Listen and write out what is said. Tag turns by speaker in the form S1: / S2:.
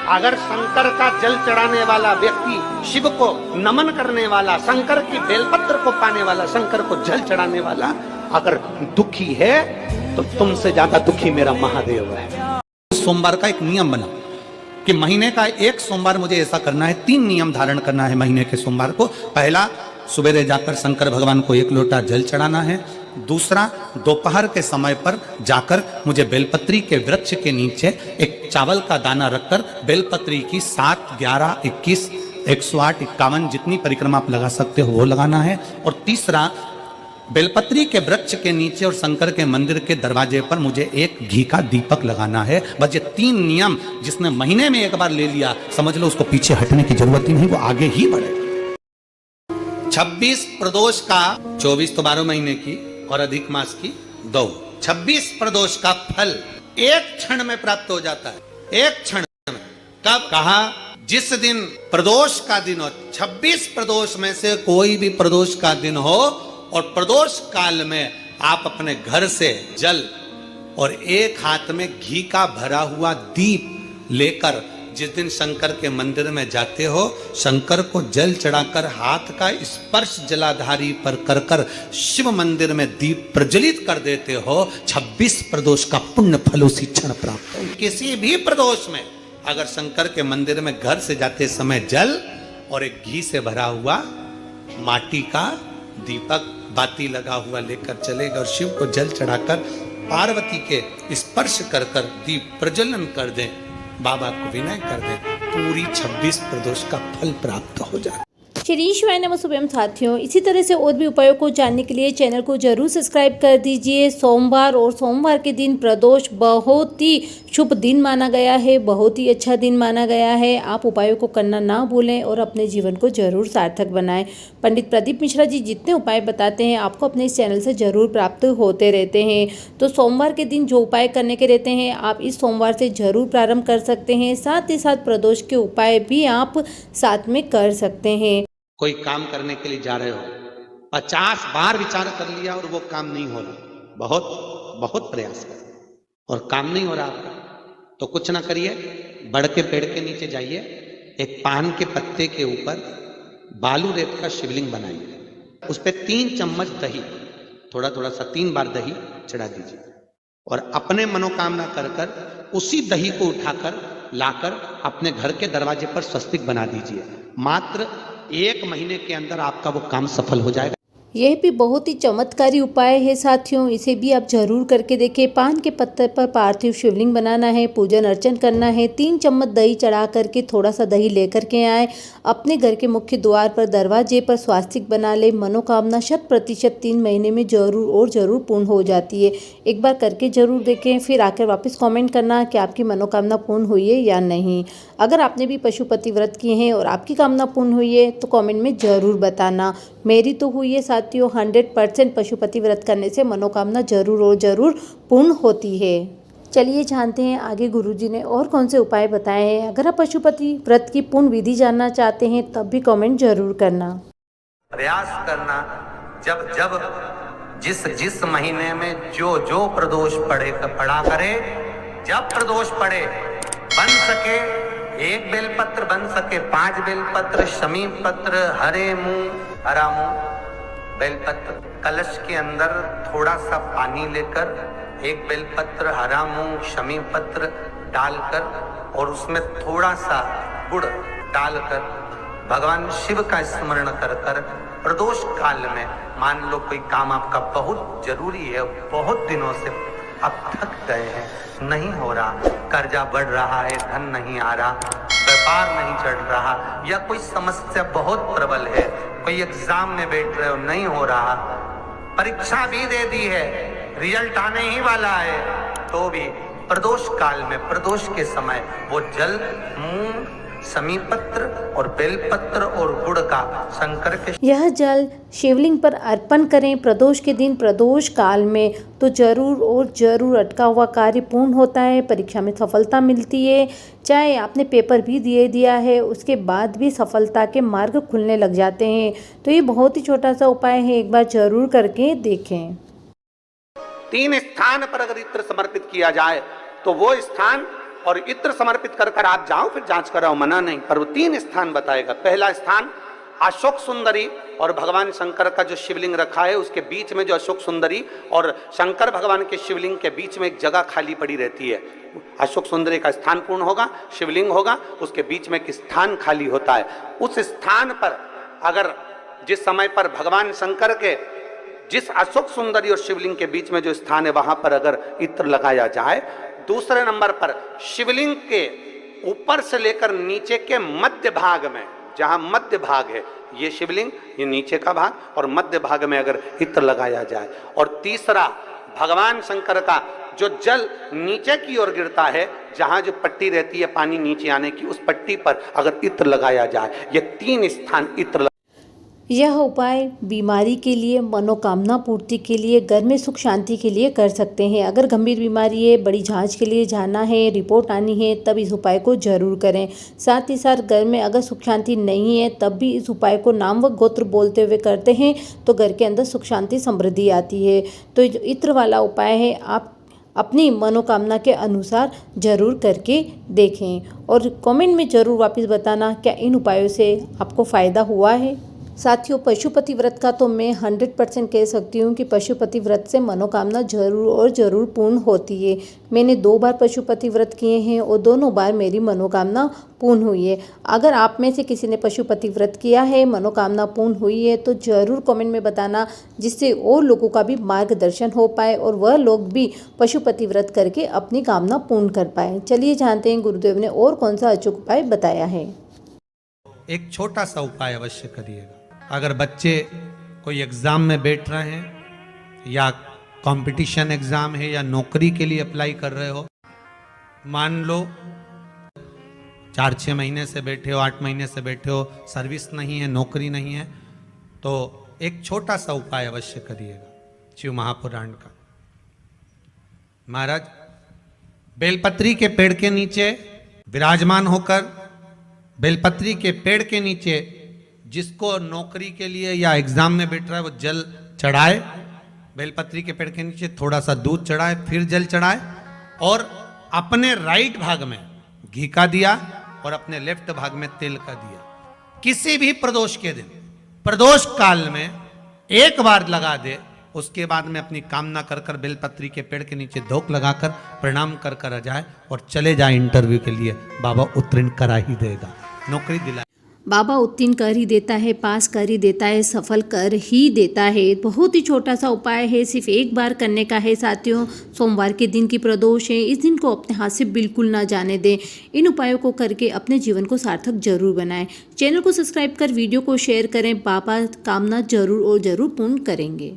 S1: अगर शंकर का जल चढ़ाने वाला व्यक्ति, शिव को नमन करने वाला, शंकर की बेलपत्र को पाने वाला, शंकर को जल चढ़ाने वाला अगर दुखी है तो तुमसे ज्यादा दुखी मेरा महादेव है।
S2: सोमवार का एक नियम बना कि महीने का एक सोमवार मुझे ऐसा करना है, 3 नियम धारण करना है महीने के सोमवार को। पहला, सुबेरे जाकर शंकर भगवान को 1 लोटा जल चढ़ाना है। दूसरा, दोपहर के समय पर जाकर मुझे बेलपत्री के वृक्ष के नीचे एक चावल का दाना रखकर बेलपत्री की 7, 11, 21, 108, 51 जितनी परिक्रमा आप लगा सकते हो वो लगाना है। और तीसरा, बेलपत्री के वृक्ष के नीचे और शंकर के मंदिर के दरवाजे पर मुझे एक घी का दीपक लगाना है। बस ये 3 नियम जिसने महीने में एक बार ले लिया, समझ लो उसको पीछे हटने की जरूरत ही नहीं, वो आगे ही बढ़े। 26 प्रदोष का, 24 तो 12 महीने की और अधिक मास की 2, 26 प्रदोष का फल एक क्षण में प्राप्त हो जाता है। एक क्षण में। कब? कहा जिस दिन प्रदोष का दिन हो, 26 प्रदोष में से कोई भी प्रदोष का दिन हो और प्रदोष काल में आप अपने घर से जल और एक हाथ में घी का भरा हुआ दीप लेकर जिस दिन शंकर के मंदिर में जाते हो, शंकर को जल चढ़ाकर हाथ का स्पर्श जलाधारी पर कर कर शिव मंदिर में दीप प्रज्वलित कर देते हो, 26 प्रदोष का पुण्य फल उसी क्षण प्राप्त हो। किसी भी प्रदोष में अगर शंकर के मंदिर में घर से जाते समय जल और एक घी से भरा हुआ माटी का दीपक बाती लगा हुआ लेकर चलेगा और शिव को जल चढ़ाकर पार्वती के स्पर्श कर कर दीप प्रज्वलन कर दें, बाबा को विनय कर दें, पूरी 26 प्रदोष का फल प्राप्त हो जाए।
S3: श्री शिवाय नमः शुभम साथियों, इसी तरह से और भी उपायों को जानने के लिए चैनल को जरूर सब्सक्राइब कर दीजिए। सोमवार और सोमवार के दिन प्रदोष बहुत ही शुभ दिन माना गया है, बहुत ही अच्छा दिन माना गया है। आप उपायों को करना ना भूलें और अपने जीवन को जरूर सार्थक बनाएं। पंडित प्रदीप मिश्रा जी जितने उपाय बताते हैं आपको अपने इस चैनल से जरूर प्राप्त होते रहते हैं। तो सोमवार के दिन जो उपाय करने के रहते हैं आप इस सोमवार से जरूर प्रारंभ कर सकते हैं। साथ ही साथ प्रदोष के उपाय भी आप साथ में कर सकते हैं।
S1: कोई काम करने के लिए जा रहे हो, 50 बार विचार कर लिया और वो काम नहीं हो रहा, बहुत प्रयास कर और काम नहीं हो रहा आपका, तो कुछ ना करिए, बड़ के पेड़ के नीचे जाइए, एक पान के पत्ते के ऊपर बालू रेत का शिवलिंग बनाइए, उस पर 3 चम्मच दही, थोड़ा थोड़ा सा 3 बार दही चढ़ा दीजिए और अपने मनोकामना कर कर उसी दही को उठाकर लाकर अपने घर के दरवाजे पर स्वस्तिक बना दीजिए। मात्र 1 महीने के अंदर आपका वो काम सफल हो जाएगा।
S3: यह भी बहुत ही चमत्कारी उपाय है साथियों, इसे भी आप जरूर करके देखें। पान के पत्ते पर पार्थिव शिवलिंग बनाना है, पूजन अर्चन करना है, 3 चम्मच दही चढ़ा करके थोड़ा सा दही लेकर के आए, अपने घर के मुख्य द्वार पर दरवाजे पर स्वास्तिक बना ले। मनोकामना 100% 3 महीने में जरूर और जरूर पूर्ण हो जाती है। एक बार करके जरूर देखें, फिर आकर वापस कॉमेंट करना कि आपकी मनोकामना पूर्ण हुई है या नहीं। अगर आपने भी पशुपति व्रत किए हैं और आपकी कामना पूर्ण हुई है तो कॉमेंट में जरूर बताना। मेरी तो हुई है साथियों, 100% पशुपति व्रत करने से मनोकामना जरूर और जरूर पूर्ण होती है। चलिए जानते हैं आगे गुरुजी ने और कौन से उपाय बताए हैं। अगर आप पशुपति व्रत की पूर्ण विधि जानना चाहते हैं तब भी कमेंट जरूर करना।
S1: प्रयास करना, जब जिस महीने में जो प्रदोष पड़ा करे, जब प्रदोष पड़े, बन सके 1 बेलपत्र, बन सके 5 बेलपत्र, शमी पत्र, हरे मुंह, हरा मुंह, बेलपत्र, कलश के अंदर थोड़ा सा पानी लेकर 1 बेलपत्र, हरा मूंग, शमी पत्र डालकर और उसमें थोड़ा सा गुड़ डालकर भगवान शिव का स्मरण कर कर प्रदोष काल में, मान लो कोई काम आपका बहुत जरूरी है, बहुत दिनों से आप थक गए हैं, नहीं हो रहा, कर्जा बढ़ रहा है, धन नहीं आ रहा, व्यापार नहीं चढ़ रहा, या कोई समस्या बहुत प्रबल है, कोई एग्जाम में बैठ रहे हो नहीं हो रहा, परीक्षा भी दे दी है, रिजल्ट आने ही वाला है, तो भी प्रदोष काल में, प्रदोष के समय वो जल, मूंग, शमी पत्र और बेलपत्र और गुड़ का शंकर के
S3: यह जल शिवलिंग पर अर्पण करें प्रदोष के दिन, प्रदोष काल में, तो जरूर और जरूर अटका हुआ कार्य पूर्ण होता है, परीक्षा में सफलता मिलती है। चाहे आपने पेपर भी दिया है उसके बाद भी सफलता के मार्ग खुलने लग जाते हैं। तो ये बहुत ही छोटा सा उपाय है, एक बार जरूर करके देखें।
S1: 3 स्थान पर अगर इत्र समर्पित किया जाए तो वो स्थान
S2: और इत्र समर्पित कर कर आप जाओ, फिर जांच कराओ, मना नहीं, पर वो 3 स्थान बताएगा। पहला स्थान अशोक सुंदरी और भगवान शंकर का जो शिवलिंग रखा है उसके बीच में जो अशोक सुंदरी और शंकर भगवान के शिवलिंग के बीच में एक जगह खाली पड़ी रहती है। अशोक सुंदरी का स्थान पूर्ण होगा, शिवलिंग होगा, उसके बीच में एक स्थान खाली होता है। उस स्थान पर अगर जिस समय पर भगवान शंकर के जिस अशोक सुंदरी और शिवलिंग के बीच में जो स्थान है वहां पर अगर इत्र लगाया जाए, दूसरे नंबर पर शिवलिंग के ऊपर से लेकर नीचे के मध्य भाग में, जहां मध्य भाग है ये शिवलिंग, ये नीचे का भाग, और मध्य भाग में अगर इत्र लगाया जाए, और तीसरा भगवान शंकर का जो जल नीचे की ओर गिरता है, जहां जो पट्टी रहती है पानी नीचे आने की, उस पट्टी पर अगर इत्र लगाया जाए, ये 3 स्थान इत्र।
S3: यह उपाय बीमारी के लिए, मनोकामना पूर्ति के लिए, घर में सुख शांति के लिए कर सकते हैं। अगर गंभीर बीमारी है, बड़ी जांच के लिए जाना है, रिपोर्ट आनी है, तब इस उपाय को जरूर करें। साथ ही साथ घर में अगर सुख शांति नहीं है तब भी इस उपाय को नाम व गोत्र बोलते हुए करते हैं तो घर के अंदर सुख शांति समृद्धि आती है। तो जो इत्र वाला उपाय है आप अपनी मनोकामना के अनुसार जरूर करके देखें और कमेंट में ज़रूर वापस बताना क्या इन उपायों से आपको फ़ायदा हुआ है। साथियों, पशुपति व्रत का तो मैं 100% कह सकती हूँ कि पशुपति व्रत से मनोकामना जरूर और ज़रूर पूर्ण होती है। मैंने 2 बार पशुपति व्रत किए हैं और दोनों बार मेरी मनोकामना पूर्ण हुई है। अगर आप में से किसी ने पशुपति व्रत किया है, मनोकामना पूर्ण हुई है, तो ज़रूर कमेंट में बताना, जिससे और लोगों का भी मार्गदर्शन हो पाए और वह लोग भी पशुपति व्रत करके अपनी कामना पूर्ण कर पाए। चलिए जानते हैं गुरुदेव ने और कौन सा अचूक उपाय बताया है।
S2: एक छोटा सा उपाय अवश्य करिएगा। अगर बच्चे कोई एग्ज़ाम में बैठ रहे हैं या कंपटीशन एग्ज़ाम है या नौकरी के लिए अप्लाई कर रहे हो, मान लो 4-6 महीने से बैठे हो, 8 महीने से बैठे हो, सर्विस नहीं है, नौकरी नहीं है, तो एक छोटा सा उपाय अवश्य करिएगा शिव महापुराण का। महाराज बेलपत्री के पेड़ के नीचे विराजमान होकर, बेलपत्री के पेड़ के नीचे जिसको नौकरी के लिए या एग्जाम में बैठ रहा है वो जल चढ़ाए, बेलपत्री के पेड़ के नीचे थोड़ा सा दूध चढ़ाए, फिर जल चढ़ाए, और अपने राइट भाग में घी का दिया और अपने लेफ्ट भाग में तेल का दिया। किसी भी प्रदोष के दिन, प्रदोष काल में एक बार लगा दे, उसके बाद में अपनी कामना कर कर बेलपत्री के पेड़ के नीचे धोख लगाकर प्रणाम कर कर आ जाए और चले जाए इंटरव्यू के लिए। बाबा उत्तीर्ण करा ही देगा, नौकरी दिला।
S3: बाबा उत्तीर्ण कर ही देता है, पास कर ही देता है, सफल कर ही देता है। बहुत ही छोटा सा उपाय है, सिर्फ एक बार करने का है। साथियों, सोमवार के दिन की प्रदोष है, इस दिन को अपने हाथ से बिल्कुल ना जाने दें। इन उपायों को करके अपने जीवन को सार्थक जरूर बनाएं। चैनल को सब्सक्राइब कर वीडियो को शेयर करें। बाबा कामना जरूर और जरूर पूर्ण करेंगे।